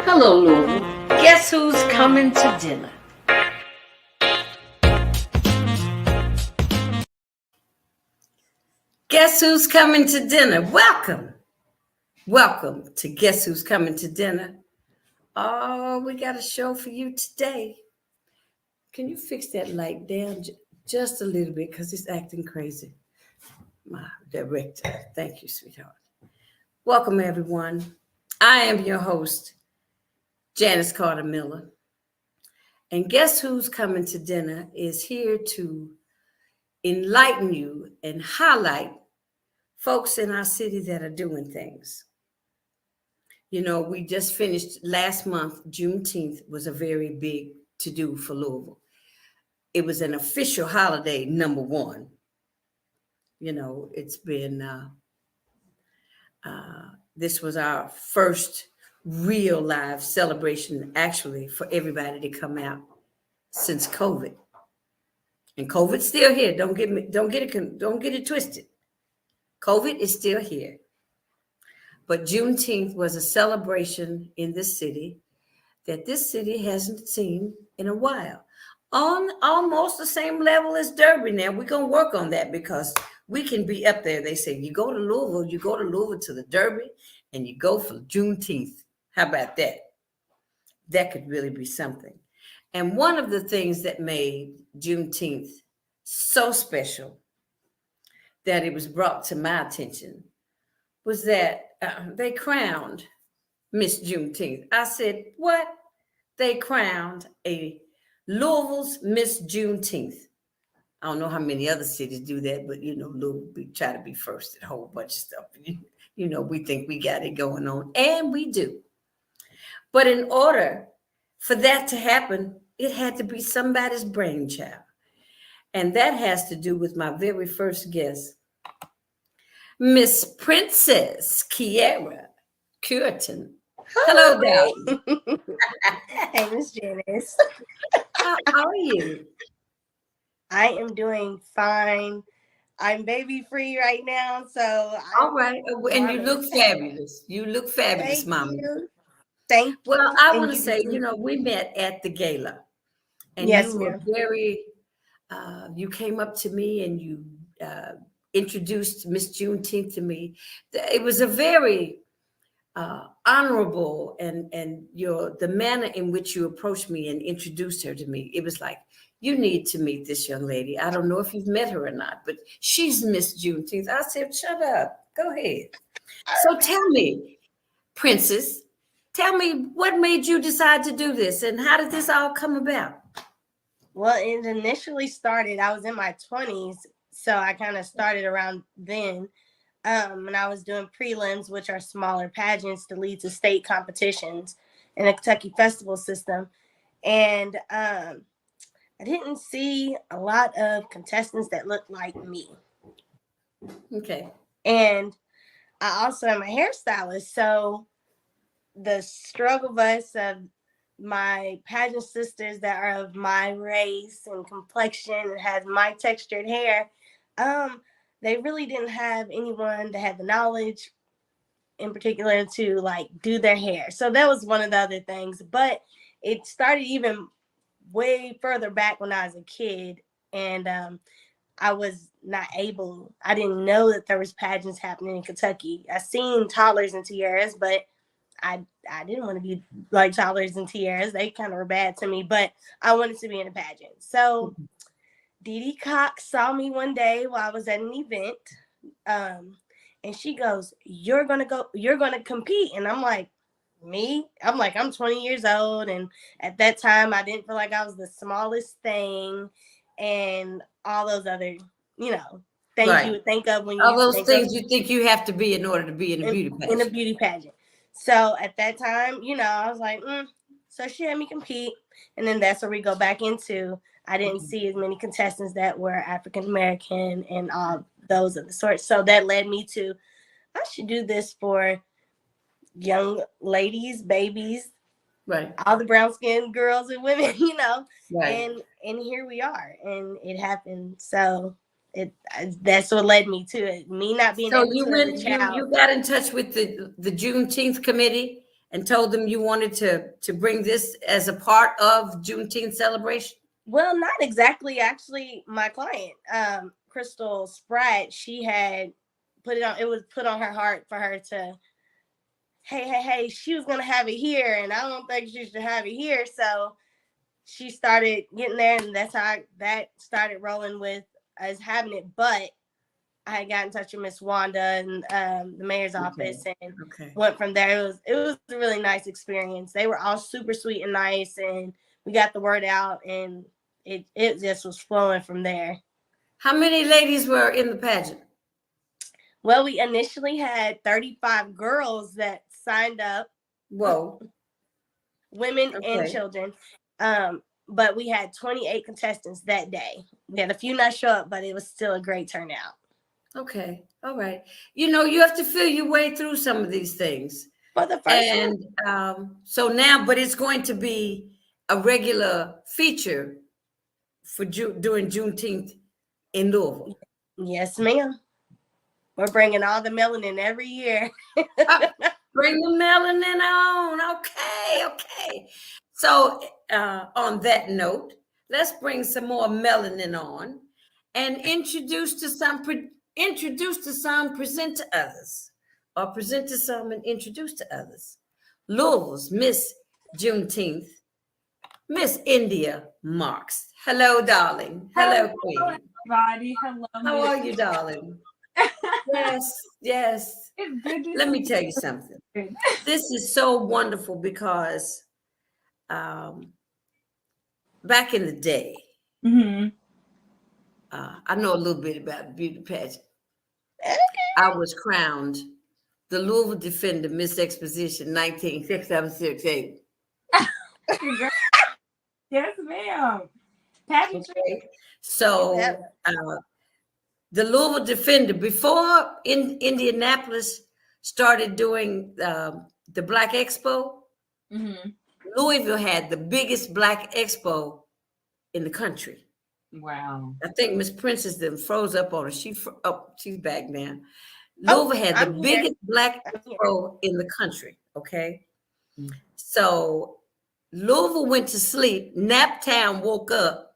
Hello, Louisville. Guess who's coming to dinner? Guess who's coming to dinner? Welcome. Welcome to Guess Who's Coming to Dinner. Oh, we got a show for you today. Can you fix that light down just a little bit because it's acting crazy? My director. Thank you, sweetheart. Welcome, everyone. I am your host, Janice Carter Miller. And Guess Who's Coming to Dinner is here to enlighten you and highlight folks in our city that are doing things. You know, we just finished last month. Juneteenth was a very big to-do for Louisville. It was an official holiday, number one. You know, it's been, this was our first real live celebration, actually, for everybody to come out since COVID. And COVID's still here. Don't get it twisted. COVID is still here. But Juneteenth was a celebration in this city that this city hasn't seen in a while. On almost the same level as Derby. Now, we're going to work on that because we can be up there. They say, you go to Louisville to the Derby, and you go for Juneteenth. How about that? That could really be something. And one of the things that made Juneteenth so special that it was brought to my attention was that they crowned Miss Juneteenth. I said, what? They crowned a Louisville's Miss Juneteenth. I don't know how many other cities do that, but, you know, Louisville, we try to be first at a whole bunch of stuff. You know, we think we got it going on, and we do. But in order for that to happen, it had to be somebody's brainchild. And that has to do with my very first guest, Miss Princess Kiera Cureton. Hello, darling. Hey, Miss Janice. How are you? I am doing fine. I'm baby free right now, so all right. And you look fabulous. You look fabulous, Thank Mama. You. Thank you. Well, I want to say, you know, we met at the gala, and yes, you were very. You came up to me and you introduced Miss Juneteenth to me. It was a very honorable and the manner in which you approached me and introduced her to me. It was like, you need to meet this young lady. I don't know if you've met her or not, but she's Miss Juneteenth. I said, shut up. Go ahead. So tell me, Princess, tell me what made you decide to do this and how did this all come about? Well, it initially started, I was in my 20s, so I kind of started around then. And I was doing prelims, which are smaller pageants to lead to state competitions in the Kentucky festival system. And I didn't see a lot of contestants that looked like me. Okay. And I also am a hairstylist, so the struggle bus of my pageant sisters that are of my race and complexion and has my textured hair, they really didn't have anyone that had the knowledge in particular to like do their hair. So that was one of the other things, but it started even way further back when I was a kid, and I was not able, I didn't know that there was pageants happening in Kentucky. I seen toddlers and tiaras, but I didn't want to be like toddlers and tiaras. They kind of were bad to me, but I wanted to be in a pageant. So Dee Dee Cox saw me one day while I was at an event. And she goes, you're going to compete. And I'm like, me? I'm like, I'm 20 years old. And at that time, I didn't feel like I was the smallest thing and all those other, you know, things right. You would think of when you all those things you think you have to be in order to be in a beauty pageant. In a beauty pageant. So at that time, you know, I was like, So she had me compete. And then that's where we go back into, I didn't see as many contestants that were African-American and all those of the sort. So that led me to, I should do this for young ladies, babies, right? All the brown-skinned girls and women, you know, right. And here we are, and it happened. So that's what led me to it. Me not being so able you to went, you got in touch with the Juneteenth committee and told them you wanted to bring this as a part of Juneteenth celebration? Well, not exactly. Actually, my client, Crystal Spratt, she had put it on. It was put on her heart for her to, hey, she was gonna have it here, and I don't think she should have it here. So she started getting there, and that's how that started rolling with us having it. But I had got in touch with Miss Wanda and the mayor's office, and went from there. It was a really nice experience. They were all super sweet and nice, and we got the word out, and it just was flowing from there. How many ladies were in the pageant? Well, we initially had 35 girls that signed up. Whoa. Women and children. But we had 28 contestants that day. We had a few not show up, but it was still a great turnout. Okay. All right. You have to feel your way through some of these things. For the first one. So now, but it's going to be a regular feature for during Juneteenth in Louisville. Yes, ma'am. We're bringing all the melanin every year. Bring the melanin on. Okay. So on that note, let's bring some more melanin on and introduce to some, present to others, or present to some and introduce to others. Louisville's Miss Juneteenth, Miss India Marks. Hello, darling. Hello, Queen. Hello, everybody. Hello. How are you, darling? Yes. It's good to Let me see tell you something. This is so wonderful because back in the day, I know a little bit about beauty pageant. I was crowned the Louisville Defender Miss Exposition 196768. Yes, ma'am. Pageantry. Okay. So the Louisville Defender, before Indianapolis started doing the Black Expo, Louisville had the biggest Black Expo in the country. Wow. I think Miss Princess then froze up on her. She's back now. Louisville had the biggest Black Expo in the country. Okay. So Louisville went to sleep. Naptown woke up,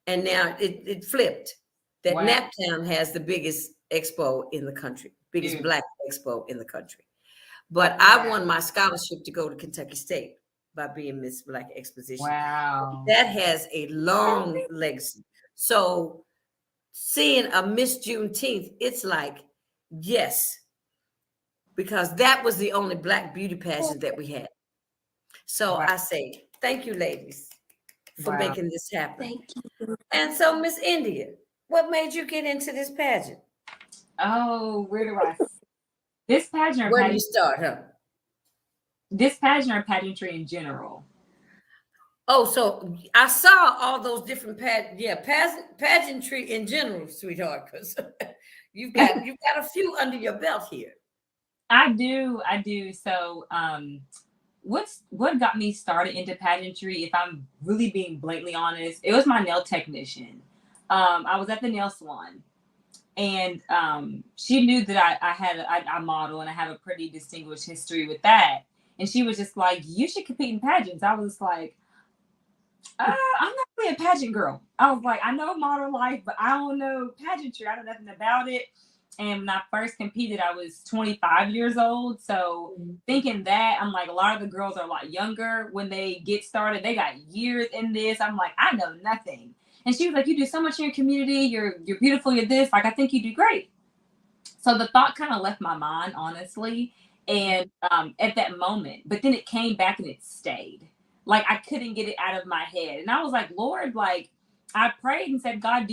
and now it flipped. That Naptown has the biggest expo in the country, biggest Black expo in the country. But I won my scholarship to go to Kentucky State by being Miss Black Exposition. Wow. That has a long legacy. So seeing a Miss Juneteenth, it's like, yes, because that was the only Black beauty pageant that we had. So I say, thank you, ladies, for making this happen. Thank you. And so, Miss India, what made you get into this pageant? Oh, where do I? This pageant. Where do you start, huh? This pageant or pageantry in general? Oh, so I saw all those different pageantry in general, sweetheart, because you've got a few under your belt here. I do. So, what got me started into pageantry, if I'm really being blatantly honest, it was my nail technician. I was at the nail salon, and she knew that I model and I have a pretty distinguished history with that. And she was just like, you should compete in pageants. I was like, I'm not really a pageant girl. I was like, I know model life, but I don't know pageantry. I know nothing about it. And when I first competed, I was 25 years old. So thinking that, I'm like, a lot of the girls are a lot younger. When they get started, they got years in this. I'm like, I know nothing. And she was like, you do so much in your community. You're beautiful. You're this. Like, I think you do great. So the thought kind of left my mind, honestly. And at that moment, but then it came back and it stayed. Like, I couldn't get it out of my head. And I was like, Lord, like, I prayed and said, God,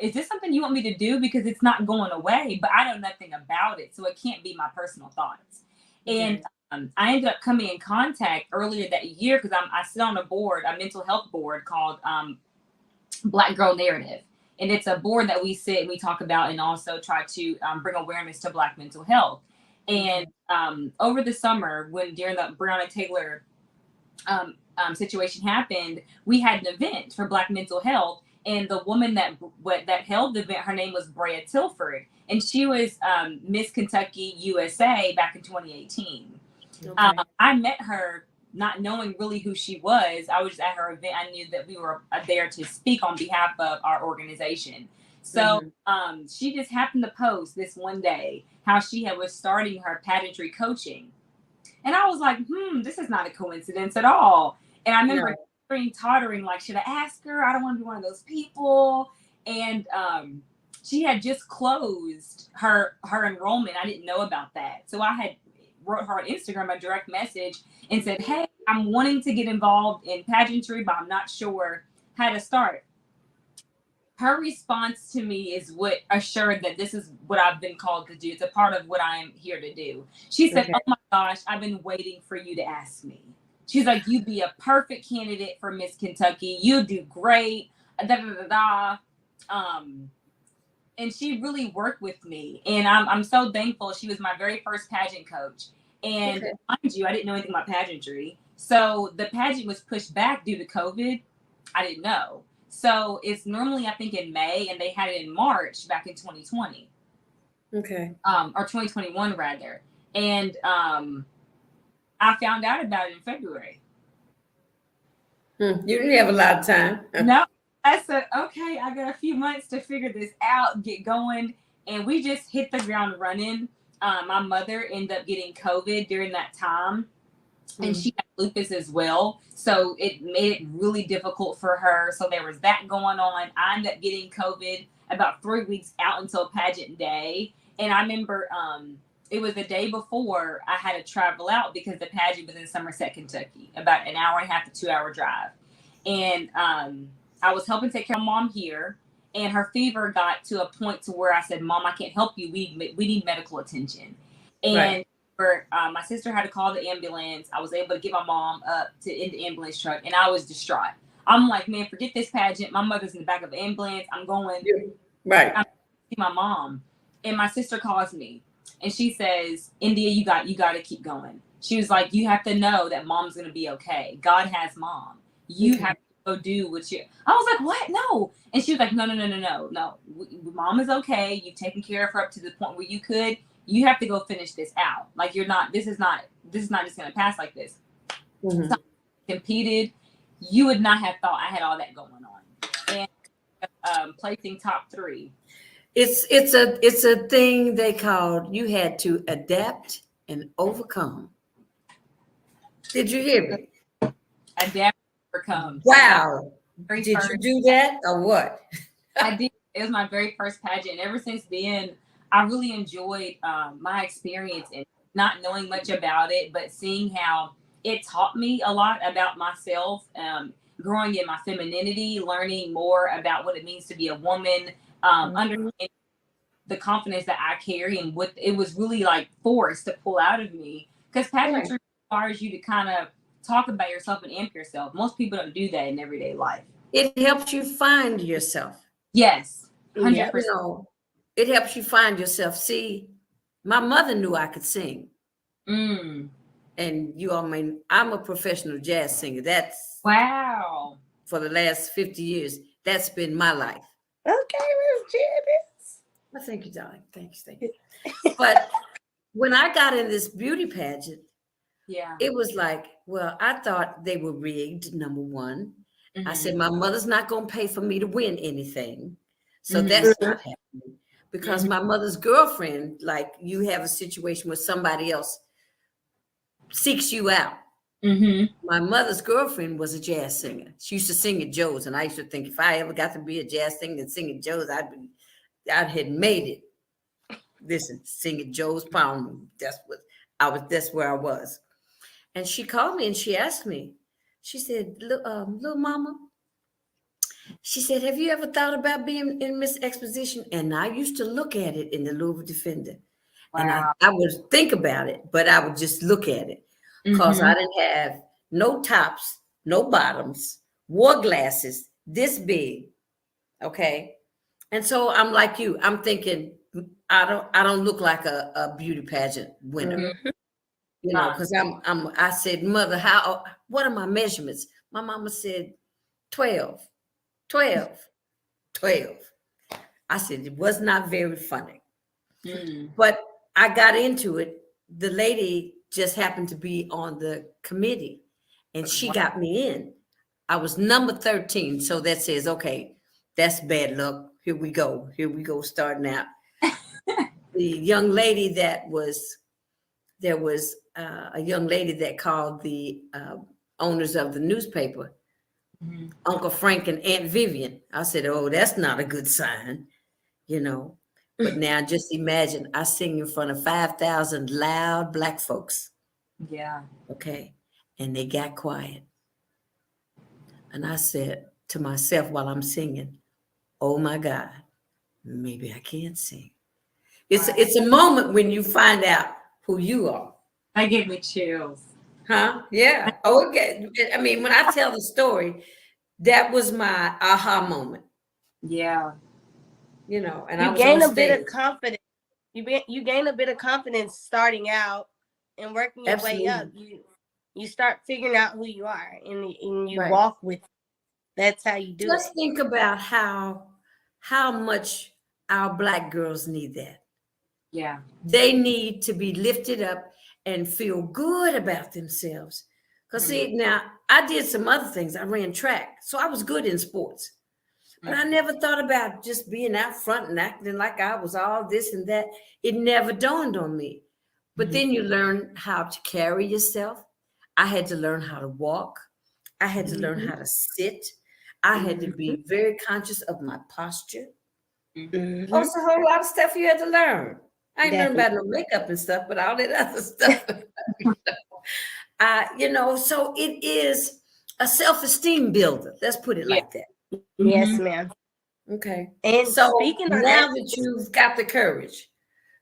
is this something you want me to do? Because it's not going away, but I know nothing about it. So it can't be my personal thoughts. And I ended up coming in contact earlier that year because I sit on a mental health board called Black Girl Narrative. And it's a board that we sit and we talk about and also try to bring awareness to Black mental health. And over the summer, during the Breonna Taylor situation happened, we had an event for Black mental health. And the woman that held the event, her name was Brea Tilford. And she was Miss Kentucky USA back in 2018. Okay. I met her not knowing really who she was. I was just at her event. I knew that we were there to speak on behalf of our organization. So she just happened to post this one day how she was starting her pageantry coaching. And I was like, this is not a coincidence at all. And I remember tottering, like, should I ask her? I don't want to be one of those people. And she had just closed her enrollment. I didn't know about that. So I had wrote her on Instagram a direct message and said, hey, I'm wanting to get involved in pageantry, but I'm not sure how to start. Her response to me is what assured that this is what I've been called to do. It's a part of what I am here to do. She said, oh my gosh, I've been waiting for you to ask me. She's like, you'd be a perfect candidate for Miss Kentucky. You do great. And she really worked with me. And I'm so thankful. She was my very first pageant coach. And mind you, I didn't know anything about pageantry. So the pageant was pushed back due to COVID. I didn't know. So it's normally, I think, in May, and they had it in March back in 2020. Okay. Or 2021 rather. And I found out about it in February. You didn't have a lot of time. No, I said, okay, I got a few months to figure this out, get going. And we just hit the ground running. My mother ended up getting COVID during that time. And she had lupus as well. So it made it really difficult for her. So there was that going on. I ended up getting COVID about 3 weeks out until pageant day. And I remember it was the day before I had to travel out because the pageant was in Somerset, Kentucky, about an hour and a half to 2 hour drive. And I was helping take care of mom here. And her fever got to a point to where I said, Mom, I can't help you. We need medical attention. And my sister had to call the ambulance. I was able to get my mom up in the ambulance truck, and I was distraught. I'm like, man, forget this pageant. My mother's in the back of the ambulance. I'm going. Right. I'm see my mom, and my sister calls me, and she says, India, you got to keep going. She was like, you have to know that mom's gonna be okay. God has mom. You have to go do what you. I was like, what? No. And she was like, no. Mom is okay. You've taken care of her up to the point where you could. You have to go finish this out. Like you're not. This is not just gonna pass like this. So I competed. You would not have thought I had all that going on. And placing top 3. It's a thing they called you had to adapt and overcome. Did you hear me? Adapt, overcome. Wow. Did you do that or what? I did. It was my very first pageant. And ever since then, I really enjoyed my experience and not knowing much about it, but seeing how it taught me a lot about myself, growing in my femininity, learning more about what it means to be a woman, understanding the confidence that I carry and what it was really like forced to pull out of me. Because pageantry requires you to kind of talk about yourself and amp yourself. Most people don't do that in everyday life. It helps you find yourself. Yes, 100%. You know, it helps you find yourself. See, my mother knew I could sing. And I'm a professional jazz singer. That's wow. For the last 50 years, that's been my life. Okay, Miss Janice. Well, thank you, darling. Thank you. But when I got in this beauty pageant, it was like, well, I thought they were rigged, number one. I said, my mother's not going to pay for me to win anything. So that's not happening. Because my mother's girlfriend, like you have a situation where somebody else seeks you out. My mother's girlfriend was a jazz singer. She used to sing at Joe's. And I used to think if I ever got to be a jazz singer and sing at Joe's, I'd had made it. Listen, sing at Joe's Pound. That's where I was. And she called me and she asked me, she said, little mama, she said, have you ever thought about being in Miss Exposition? And I used to look at it in the Louisville Defender. Wow. And I would think about it, but I would just look at it because I didn't have no tops, no bottoms, wore glasses this big. Okay. And so I'm like you, I'm thinking, I don't look like a beauty pageant winner. You know, because I said, Mother, what are my measurements? My mama said 12. I said, it was not very funny. But I got into it. The lady just happened to be on the committee, and she got me in. I was number 13, so that says, okay, that's bad luck. Here we go. Starting out. The young lady there was a young lady that called the owners of the newspaper, Uncle Frank and Aunt Vivian. I said, oh, that's not a good sign, you know. But now just imagine I sing in front of 5,000 loud Black folks. Yeah. Okay. And they got quiet. And I said to myself while I'm singing, oh my God, maybe I can't sing. It's a moment when you find out who you are. That gave me chills. Huh? Yeah. Oh, okay. I mean, when I tell the story, that was my aha moment. Yeah. You know, and You I was gain on a bit stage. of confidence. You gain a bit of confidence starting out and working your way up. You start figuring out who you are, and you Right. walk with it. That's how you do Just it. think about how much our Black girls need that. Yeah. They need to be lifted up and feel good about themselves. Because see, now I did some other things. I ran track, so I was good in sports. But I never thought about just being out front and acting like I was all this and that. It never dawned on me. But then you learn how to carry yourself. I had to learn how to walk. I had to learn how to sit. I had to be very conscious of my posture. Mhm. Oh, it's a whole lot of stuff you had to learn. I ain't learned about Definitely. no makeup and stuff, but all that other stuff. You know, so it is a self-esteem builder. Let's put it Yeah. like that. Yes, ma'am. Okay. And So speaking on now that, that you've got the courage,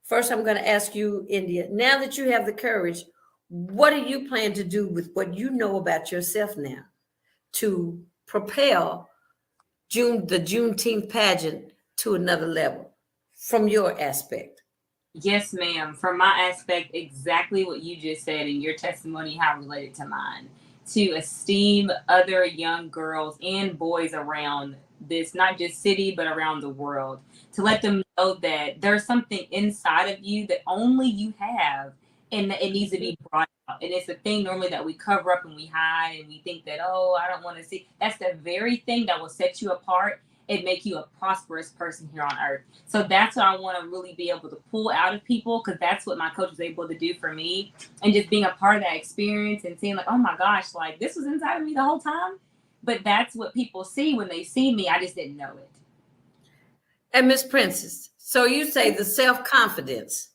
first I'm going to ask you, India, now that you have the courage, what do you plan to do with what you know about yourself now to propel the Juneteenth pageant to another level from your aspect? Yes, ma'am. From my aspect, exactly what you just said in your testimony, how related to mine. To esteem other young girls and boys around this, not just city, but around the world. To let them know that there's something inside of you that only you have, and that it needs to be brought out. And it's a thing normally that we cover up and we hide, and we think that, oh, I don't want to see. That's the very thing that will set you apart and make you a prosperous person here on earth. So that's what I want to really be able to pull out of people, because that's what my coach was able to do for me. And just being a part of that experience and seeing like, oh my gosh, like this was inside of me the whole time. But that's what people see when they see me. I just didn't know it. And Miss Princess, so you say the self-confidence,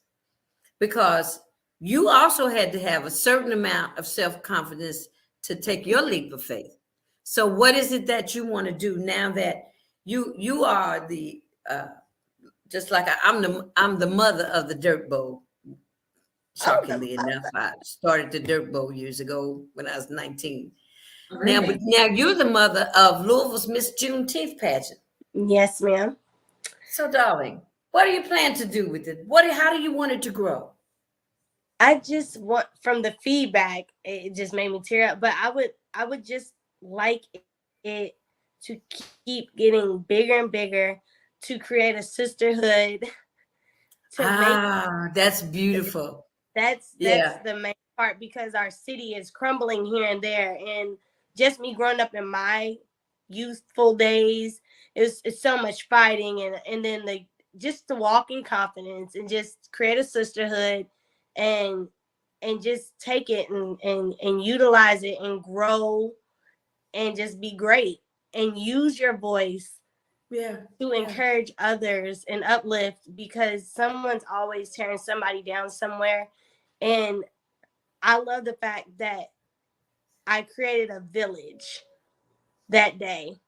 because you also had to have a certain amount of self-confidence to take your leap of faith. So what is it that you want to do now that you are the just like I'm the mother of the Dirt Bowl. Shockingly enough, I started the Dirt Bowl years ago when I was 19. Really? Now you're the mother of Louisville's Miss Juneteenth pageant. yes, ma'am. So, darling, what do you plan to do with it? How do you want it to grow? I just want, from the feedback, it just made me tear up. But I would just like it to keep getting bigger and bigger, to create a sisterhood, That's beautiful. that's Yeah. the main part, because our city is crumbling here and there. And just me growing up in my youthful days, it's so much fighting, and then just to walk in confidence and just create a sisterhood, and just take it and utilize it and grow and just be great and use your voice to encourage others and uplift, because someone's always tearing somebody down somewhere. And I love the fact that I created a village that day.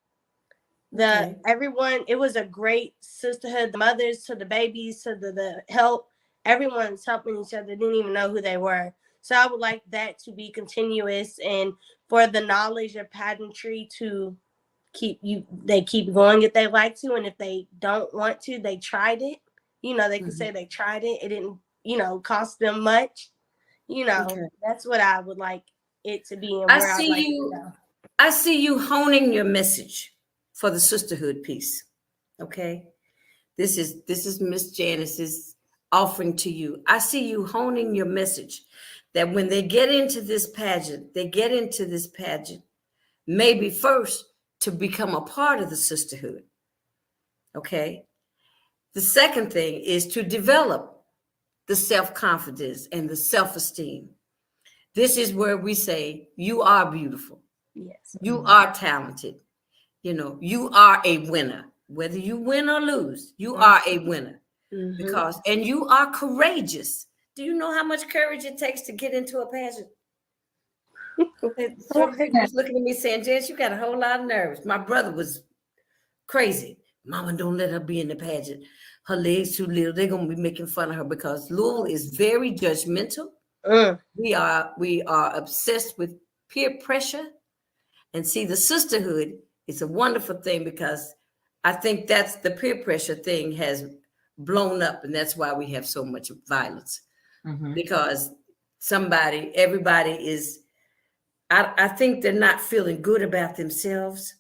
Everyone, it was a great sisterhood. The mothers to the babies to the help, everyone's helping each other, didn't even know who they were. So I would like that to be continuous, and for the knowledge of pageantry to they keep going if they like to, and if they don't want to, they tried it. They can say they tried it. It didn't, cost them much. That's what I would like it to be, and I where I'd see like you. to go. I see you honing your message for the sisterhood piece. Okay, this is Miss Janice's offering to you. I see you honing your message that when they get into this pageant, maybe first to become a part of the sisterhood. Okay. The second thing is to develop the self-confidence and the self-esteem. This is where we say, you are beautiful. Yes. You are talented. You know, you are a winner. Whether you win or lose, you are a winner. Because, and you are courageous. Do you know how much courage it takes to get into a pageant? Some people was looking at me saying, Jess, you got a whole lot of nerves. My brother was crazy. Mama, don't let her be in the pageant. Her legs too little. They're going to be making fun of her because Louisville is very judgmental. We are obsessed with peer pressure. And see, the sisterhood is a wonderful thing because I think that's the peer pressure thing has blown up, and that's why we have so much violence. Because everybody is, I think they're not feeling good about themselves.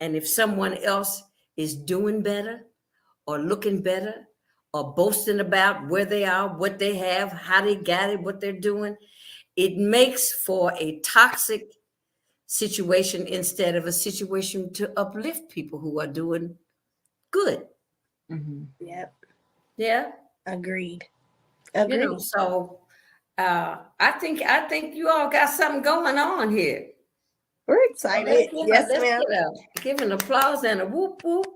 And if someone else is doing better or looking better or boasting about where they are, what they have, how they got it, what they're doing, it makes for a toxic situation instead of a situation to uplift people who are doing good. Yep. Yeah. Agreed. You know, so I think you all got something going on here. We're excited. Yes, ma'am. Give an applause and a whoop whoop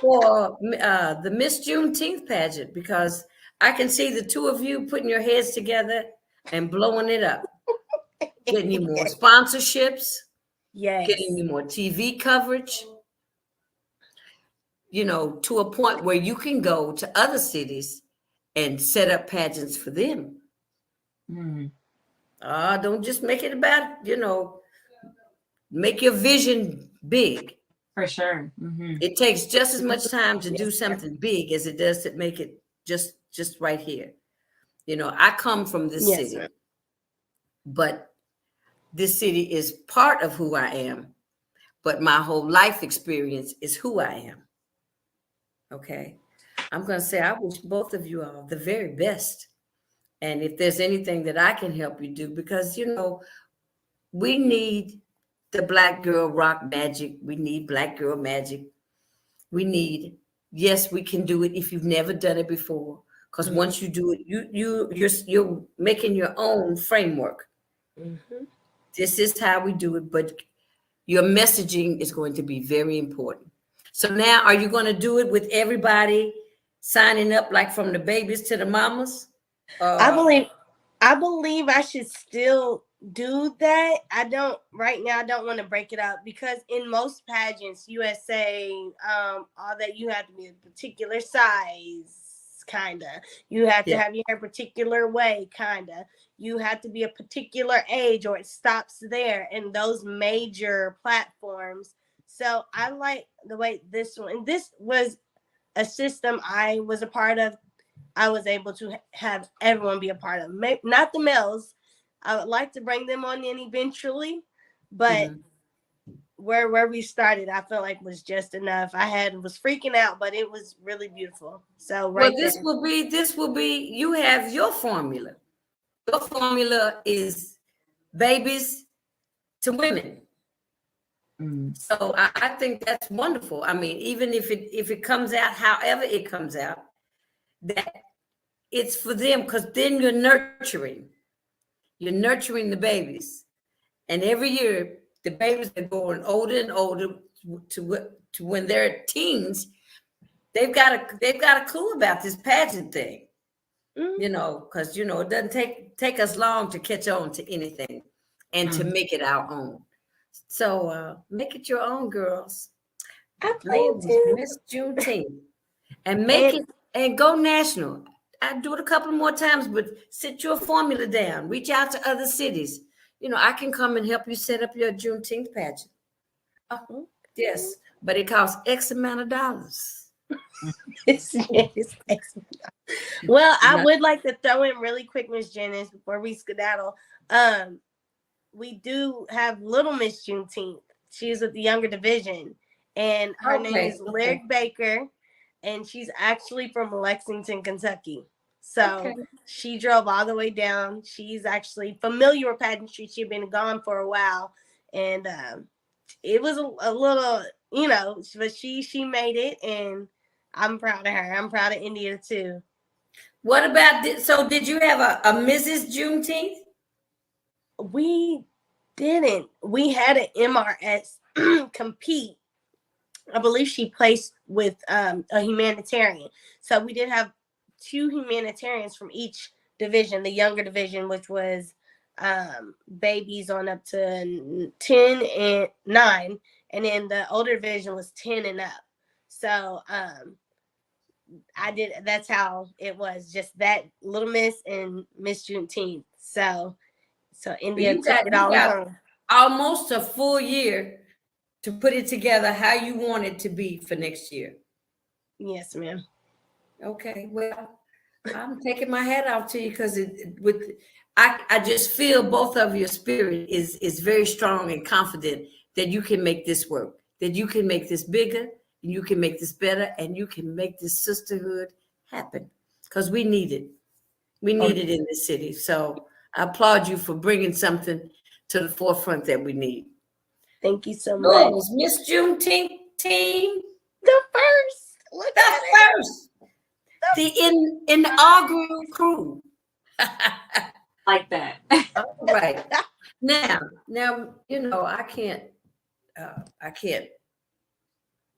for the Miss Juneteenth pageant, because I can see the two of you putting your heads together and blowing it up. Getting you more sponsorships. Yes. Getting you more TV coverage. You know, to a point where you can go to other cities and set up pageants for them. Don't just make it about, you know, make your vision big. For sure. It takes just as much time to do something big as it does to make it just right here. You know, I come from this city, but this city is part of who I am, but my whole life experience is who I am. Okay. I'm going to say, I wish both of you all the very best. And if there's anything that I can help you do, because, you know, we need the Black girl rock magic. We need Black girl magic. We need, yes, we can do it if you've never done it before. Because once you do it, you're making your own framework. This is how we do it, but your messaging is going to be very important. So now, are you going to do it with everybody signing up, like from the babies to the mamas? I believe I should still do that. Right now I don't want to break it up, because in most pageants, USA, all that, you have to be a particular size, kinda. You have to have your hair a particular way, kinda. You have to be a particular age, or it stops there in those major platforms. So I like the way this one, and this was a system I was a part of. I was able to have everyone be a part of, not the males. I would like to bring them on in eventually, but where we started, I felt like was just enough. Was freaking out, but it was really beautiful. So this will be, you have your formula. Your formula is babies to women. So I think that's wonderful. I mean, even if it comes out, however it comes out, that it's for them, because then you're nurturing the babies. And every year, the babies are going older and older to when they're teens. They've got a clue about this pageant thing, you know, because, you know, it doesn't take us long to catch on to anything and to make it our own. So make it your own, girls. I plan to Miss Juneteenth, and make it and go national. I do it a couple more times, but sit your formula down. Reach out to other cities. You know, I can come and help you set up your Juneteenth pageant. Yes, but it costs X amount of dollars. Well, I would like to throw in really quick, Miss Janice, before we skedaddle. We do have little Miss Juneteenth. She's with the younger division, and her name is Lyric Baker, and she's actually from Lexington, Kentucky. So Okay. she drove all the way down. She's actually familiar with pageantry. She'd been gone for a while, and it was a little, but she made it, and I'm proud of her. I'm proud of India too. What about so did you have a Mrs. Juneteenth? We didn't. We had an MRS compete. I believe she placed with a humanitarian. So we did have 2 humanitarians from each division. The younger division, which was babies on up to 10 and 9, and then the older division was 10 and up. So I did. That's how it was. Just that Little Miss and Miss Juneteenth. So India You took got it all you got home. almost a full year to put it together how you want it to be for next year. Yes, ma'am. Okay, well, I'm taking my hat off to you because I just feel both of your spirit is very strong and confident that you can make this work, that you can make this bigger, and you can make this better, and you can make this sisterhood happen because we need it. We need it in this city. So I applaud you for bringing something to the forefront that we need. Thank you so much. Yours, Miss Juneteenth team, The first. Look the at it. first, the inaugural crew. Like that. Right. Now, I can't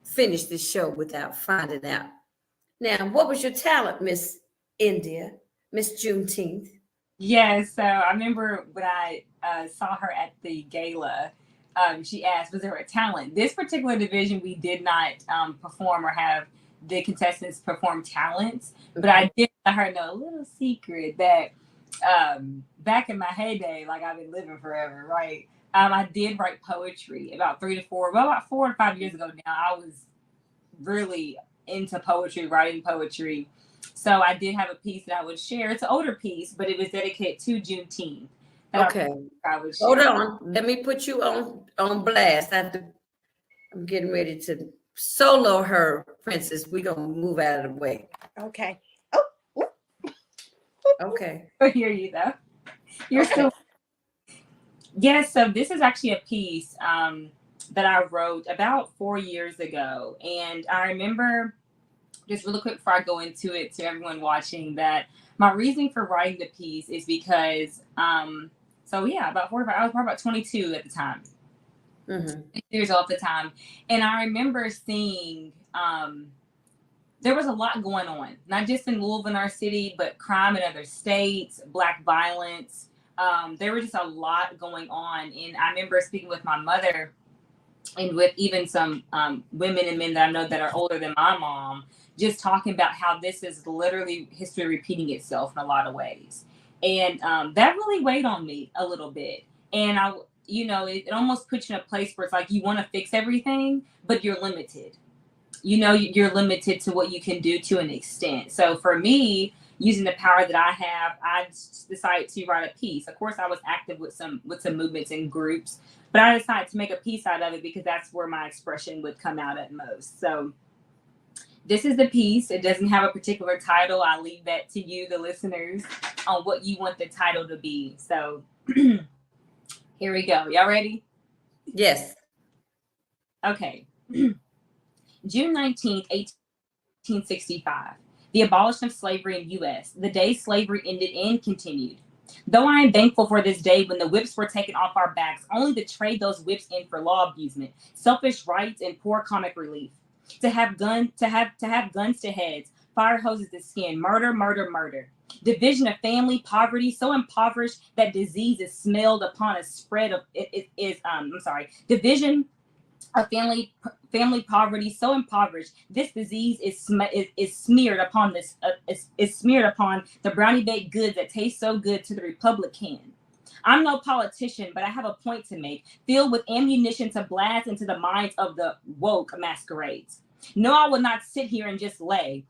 finish this show without finding out. Now, what was your talent, Miss India, Miss Juneteenth? Yeah, so I remember when I saw her at the gala, she asked, was there a talent? This particular division, we did not perform or have the contestants perform talents, but I did let her know a little secret that back in my heyday, like I've been living forever, right? I did write poetry about 4 or 5 years ago now. I was really into poetry, writing poetry. So I did have a piece that I would share. It's an older piece, but it was dedicated to Juneteenth. Okay. I would share. Hold on. Let me put you on blast. I'm getting ready to solo her, Princess. We're going to move out of the way. Okay. Okay. I hear you, though. You're Okay. still. Yes, so this is actually a piece that I wrote about 4 years ago. And I remember, just really quick before I go into it to everyone watching, that my reasoning for writing the piece is because, about 4 or 5, I was probably about 22 at the time. Mm-hmm. Years old at the time. And I remember seeing there was a lot going on, not just in Louisville, in our city, but crime in other states, Black violence. There was just a lot going on. And I remember speaking with my mother and with even some women and men that I know that are older than my mom, just talking about how this is literally history repeating itself in a lot of ways. And that really weighed on me a little bit. And it almost puts you in a place where it's like you want to fix everything, but you're limited. You're limited to what you can do to an extent. So for me, using the power that I have, I decided to write a piece. Of course, I was active with some movements and groups, but I decided to make a piece out of it because that's where my expression would come out at most. So this is the piece. It doesn't have a particular title. I leave that to you, the listeners, on what you want the title to be. So here we go. Y'all ready? Yes. Okay. June 19th, 1865. The abolition of slavery in U.S. The day slavery ended and continued. Though I am thankful for this day when the whips were taken off our backs, only to trade those whips in for law abusement, selfish rights, and poor comic relief. To have guns to heads, fire hoses to skin, murder, murder, murder. Division of family, poverty so impoverished that disease is smelled upon a spread of division of family poverty so impoverished this disease is smeared upon the brownie baked goods that taste so good to the Republican. I'm no politician, but I have a point to make, filled with ammunition to blast into the minds of the woke masquerades. No, I will not sit here and just lay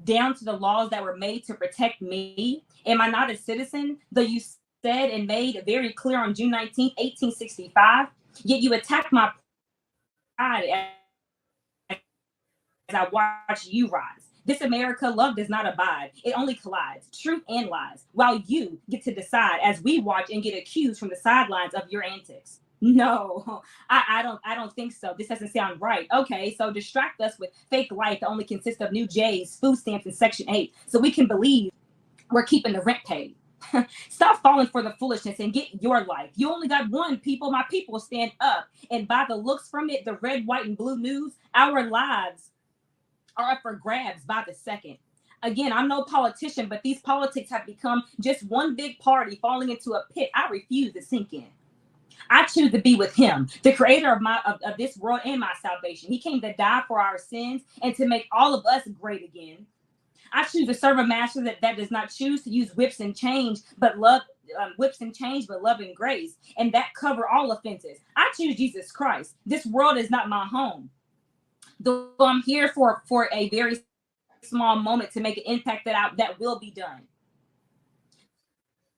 down to the laws that were made to protect me. Am I not a citizen? Though you said and made very clear on June 19th, 1865, yet you attack my pride as I watch you rise. This America, love does not abide. It only collides, truth and lies, while you get to decide as we watch and get accused from the sidelines of your antics. No, I don't think so. This doesn't sound right. Okay, so distract us with fake life that only consists of new J's, food stamps, and Section 8, so we can believe we're keeping the rent paid. Stop falling for the foolishness and get your life. You only got one, people. My people, stand up. And by the looks from it, the red, white, and blue news, our lives are up for grabs by the second. Again, I'm no politician, but these politics have become just one big party falling into a pit I refuse to sink in. I choose to be with him, the creator of this world and my salvation. He came to die for our sins and to make all of us great again. I choose to serve a master that does not choose to use whips and change, but love and grace, and that cover all offenses. I choose Jesus Christ. This world is not my home. Though I'm here for a very small moment to make an impact that will be done.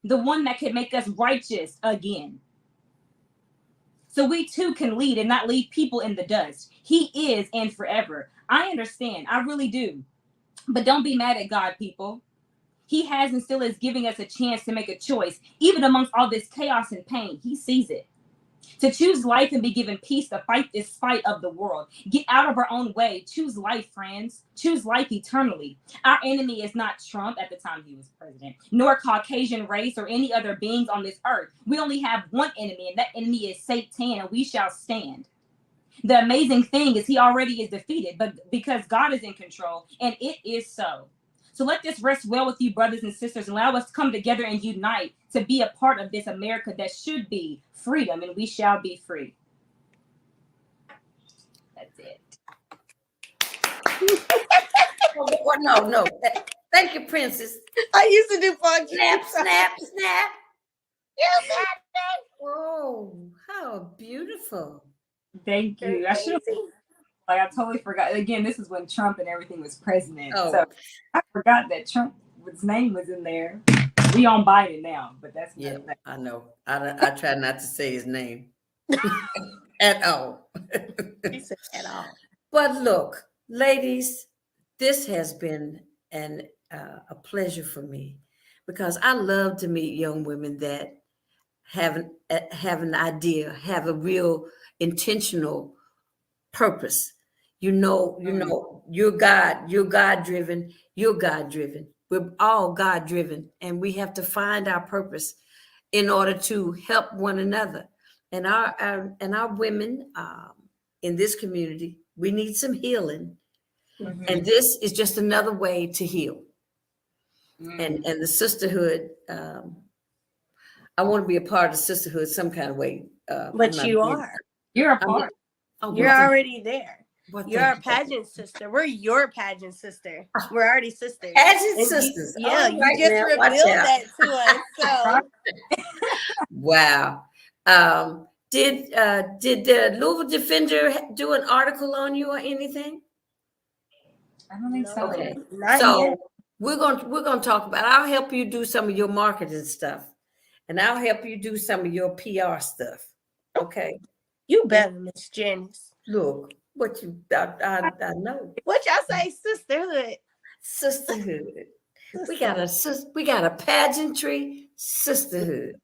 The one that can make us righteous again. So we too can lead and not leave people in the dust. He is and forever. I understand. I really do. But don't be mad at God, people. He has and still is giving us a chance to make a choice. Even amongst all this chaos and pain, he sees it. To choose life and be given peace to fight this fight of the world. Get out of our own way. Choose life, friends. Choose life eternally. Our enemy is not Trump at the time he was president, nor Caucasian race or any other beings on this earth. We only have one enemy, and that enemy is Satan, and we shall stand. The amazing thing is he already is defeated, but because God is in control, and it is so. So let this rest well with you, brothers and sisters, and allow us to come together and unite to be a part of this America that should be freedom, and we shall be free. That's it. Well, no. Thank you, Princess. I used to do fun. Snap, snap, snap. You got that. Oh, how beautiful. Thank you. I should have, I totally forgot. Again, this is when Trump and everything was president. Oh. So I forgot that Trump's name was in there. We on Biden now, but that's yeah. I know. I try not to say his name at all. At all. But look, ladies, this has been a pleasure for me because I love to meet young women that have an idea, have a real intentional purpose. You're God-driven. You're God-driven. We're all God-driven, and we have to find our purpose in order to help one another. And our women in this community, we need some healing, and this is just another way to heal. And the sisterhood. I want to be a part of the sisterhood some kind of way. But you are. You're a part. You're already there. Well, you're our pageant sister. We're your pageant sister. We're already sisters. Pageant sisters. You just revealed that to us. So. Wow. Did Louisville Defender do an article on you or anything? I don't think so. Okay. Not yet. we're gonna talk about. I'll help you do some of your marketing stuff, and I'll help you do some of your PR stuff. Okay. You better, Miss Janice. Look, what you I know. What y'all say, sisterhood? Sisterhood. We got a pageantry sisterhood.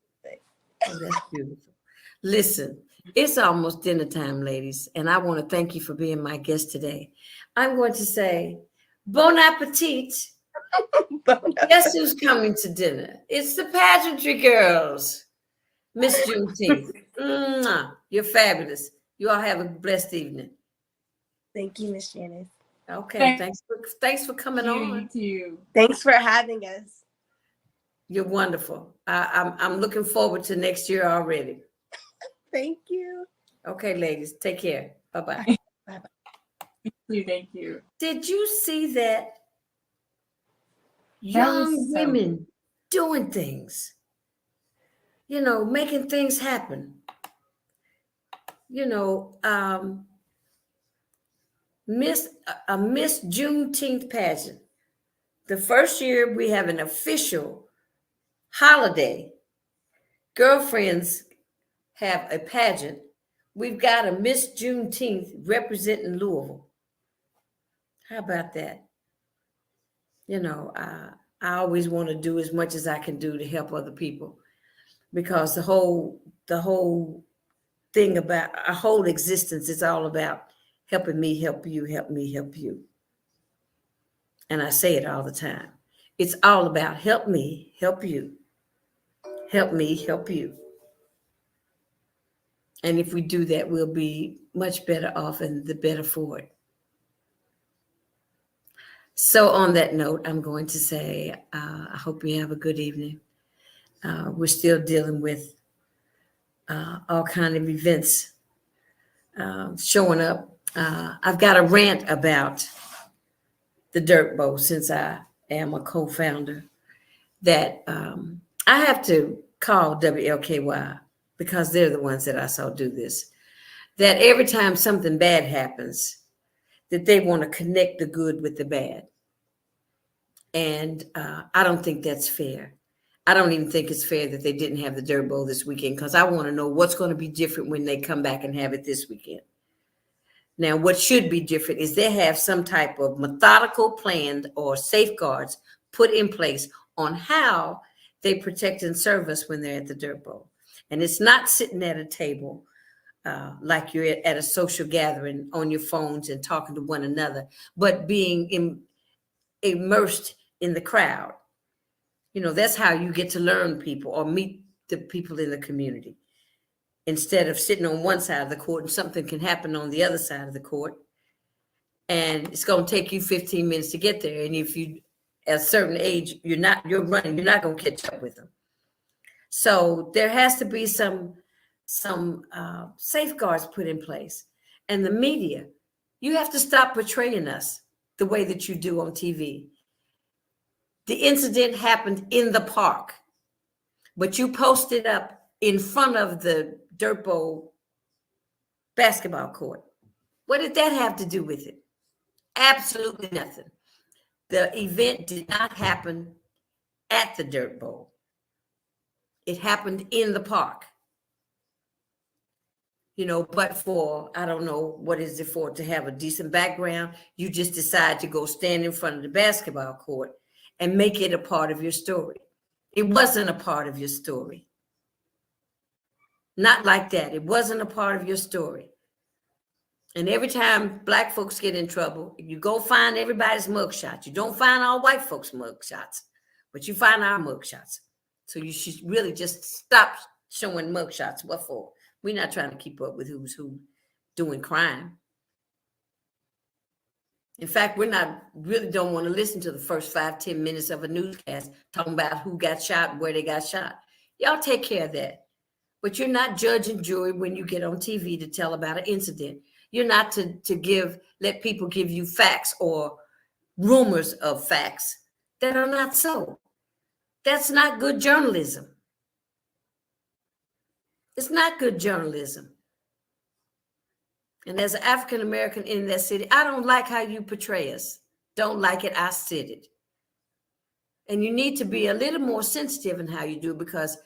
Oh, that's beautiful. Listen, it's almost dinner time, ladies, and I want to thank you for being my guest today. I'm going to say bon appetit. Guess who's coming to dinner? It's the pageantry girls. Miss Juneteenth. You're fabulous. You all have a blessed evening. Thank you, Miss Janice. Okay, thanks for coming on. You. Thanks for having us. You're wonderful. I'm looking forward to next year already. Thank you. Okay, ladies, take care. Bye-bye. Bye-bye. Thank you. Did you see that? Young women doing things, making things happen. Miss Juneteenth pageant. The first year we have an official holiday. Girlfriends have a pageant. We've got a Miss Juneteenth representing Louisville. How about that? You know, I always want to do as much as I can do to help other people, because the whole thing about our whole existence is all about helping me help you, help me help you. And I say it all the time. It's all about help me help you, help me help you. And if we do that, we'll be much better off and the better for it. So on that note, I'm going to say, I hope you have a good evening. We're still dealing with all kind of events showing up. I've got a rant about the Dirt Bowl, since I am a co-founder, that I have to call WLKY, because they're the ones that I saw do this, that every time something bad happens, that they want to connect the good with the bad. And I don't think that's fair. I don't even think it's fair that they didn't have the Dirt Bowl this weekend, because I want to know what's going to be different when they come back and have it this weekend. Now, what should be different is they have some type of methodical plan or safeguards put in place on how they protect and serve us when they're at the Dirt Bowl. And it's not sitting at a table like you're at a social gathering on your phones and talking to one another, but being immersed in the crowd. You know, that's how you get to learn people or meet the people in the community, instead of sitting on one side of the court and something can happen on the other side of the court. And it's going to take you 15 minutes to get there. And if you, at a certain age, you're not going to catch up with them. So there has to be some safeguards put in place. And the media, you have to stop portraying us the way that you do on TV. The incident happened in the park, but you posted up in front of the Dirt Bowl basketball court. What did that have to do with it? Absolutely nothing. The event did not happen at the Dirt Bowl. It happened in the park. You know, but for, I don't know, what is it for, to have a decent background, you just decide to go stand in front of the basketball court and make it a part of your story. It wasn't a part of your story. Not like that. It wasn't a part of your story. And every time Black folks get in trouble, you go find everybody's mugshots. You don't find all white folks' mugshots, but you find our mugshots. So you should really just stop showing mugshots. What for? We're not trying to keep up with who's who doing crime. In fact, really don't want to listen to the first 5-10 minutes of a newscast talking about who got shot and where they got shot. Y'all take care of that. But you're not judge and jury when you get on TV to tell about an incident. You're not to let people give you facts or rumors of facts that are not so. That's not good journalism. It's not good journalism. And as an African American in that city, I don't like how you portray us. Don't like it, I said it. And you need to be a little more sensitive in how you do it, because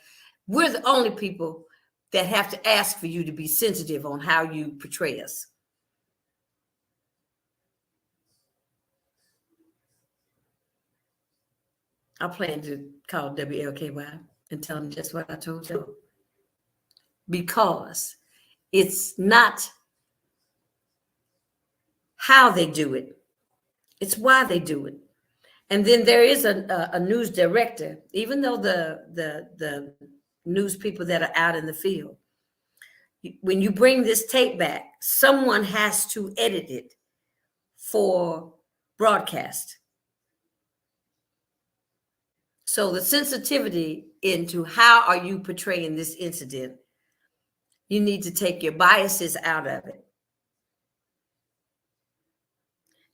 we're the only people that have to ask for you to be sensitive on how you portray us. I plan to call WLKY and tell them just what I told you. Because it's not how they do it. It's why they do it. And then there is a news director, even though the news people that are out in the field, when you bring this tape back, someone has to edit it for broadcast. So the sensitivity into how are you portraying this incident, you need to take your biases out of it.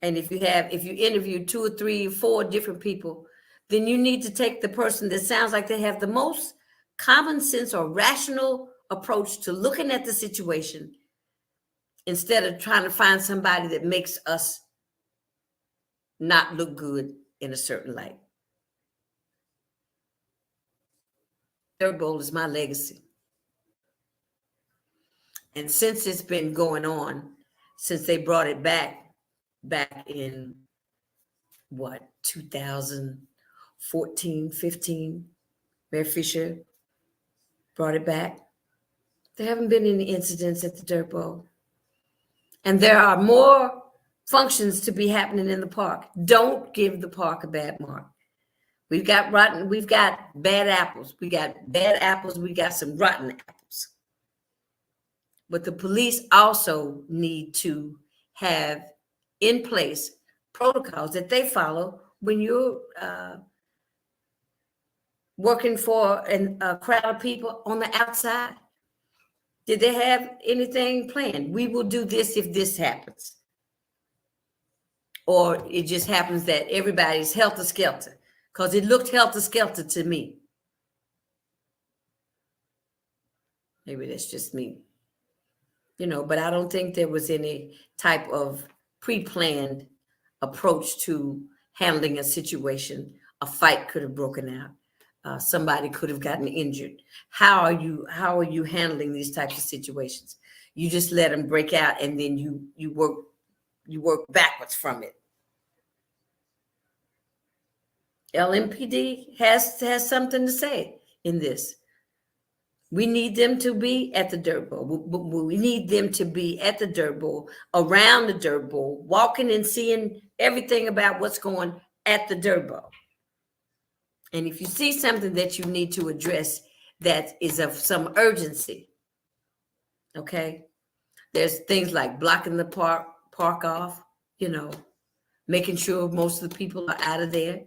And if you interview 2 or 3 or 4 different people, then you need to take the person that sounds like they have the most common sense or rational approach to looking at the situation, instead of trying to find somebody that makes us not look good in a certain light. Dirt Bowl is my legacy. And since it's been going on, since they brought it back in 2014, 15, Mayor Fisher brought it back. There haven't been any incidents at the Dirt Bowl. And there are more functions to be happening in the park. Don't give the park a bad mark. We've got bad apples. We got some rotten apples. But the police also need to have in place protocols that they follow when you're working for a crowd of people on the outside. Did they have anything planned? We will do this if this happens. Or it just happens that everybody's helter-skelter, because it looked helter-skelter to me. Maybe that's just me. But I don't think there was any type of pre-planned approach to handling a situation. A fight could have broken out. Somebody could have gotten injured. How are you handling these types of situations? You just let them break out, and then you work backwards from it. LMPD has something to say in this. We need them to be at the Dirt Bowl. We need them to be at the Dirt Bowl, around the Dirt Bowl, walking and seeing everything about what's going at the Dirt Bowl. And if you see something that you need to address that is of some urgency, okay, there's things like blocking the park off, making sure most of the people are out of there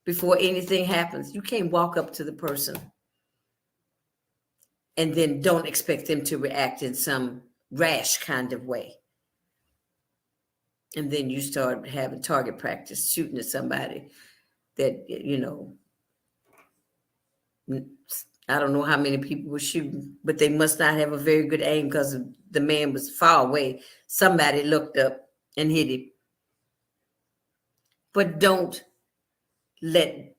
before anything happens. You can't walk up to the person and then don't expect them to react in some rash kind of way. And then you start having target practice, shooting at somebody that, I don't know how many people were shooting, but they must not have a very good aim because the man was far away. Somebody looked up and hit him. But don't let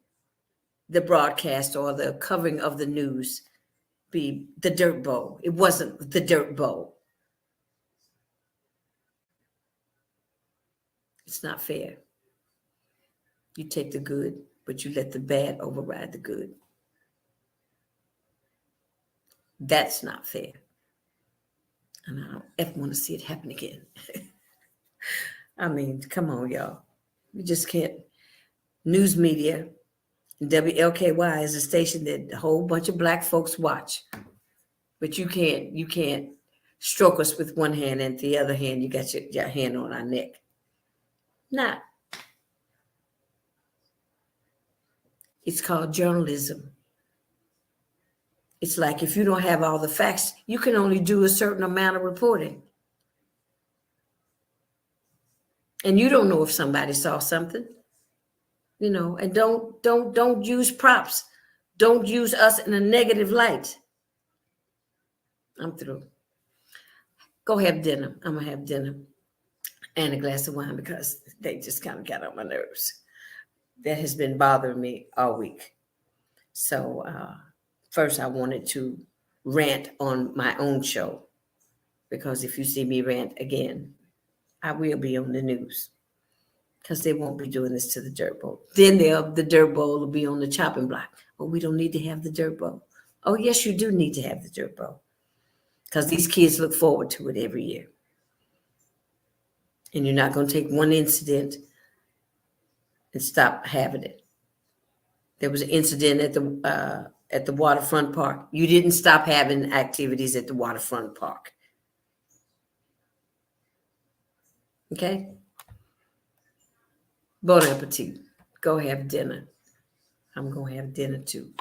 the broadcast or the covering of the news be the Dirt Bowl. It wasn't the Dirt Bowl. It's not fair. You take the good, but you let the bad override the good. That's not fair. And I don't ever want to see it happen again. I mean, come on, y'all. We just can't. News media, WLKY is a station that a whole bunch of Black folks watch. But you can't stroke us with one hand and the other hand you got your hand on our neck. Not. It's called journalism. It's like if you don't have all the facts, you can only do a certain amount of reporting. And you don't know if somebody saw something, and don't use props. Don't use us in a negative light. I'm through. Go have dinner. I'm going to have dinner and a glass of wine because they just kind of got on my nerves. That has been bothering me all week. So first I wanted to rant on my own show because if you see me rant again, I will be on the news because they won't be doing this to the Dirt Bowl. Then the Dirt Bowl will be on the chopping block. Well, we don't need to have the Dirt Bowl. Oh, yes, you do need to have the Dirt Bowl because these kids look forward to it every year. And you're not going to take one incident and stop having it. There was an incident at the waterfront park. You didn't stop having activities at the waterfront park. Okay? Bon appetit. Go have dinner. I'm going to have dinner too.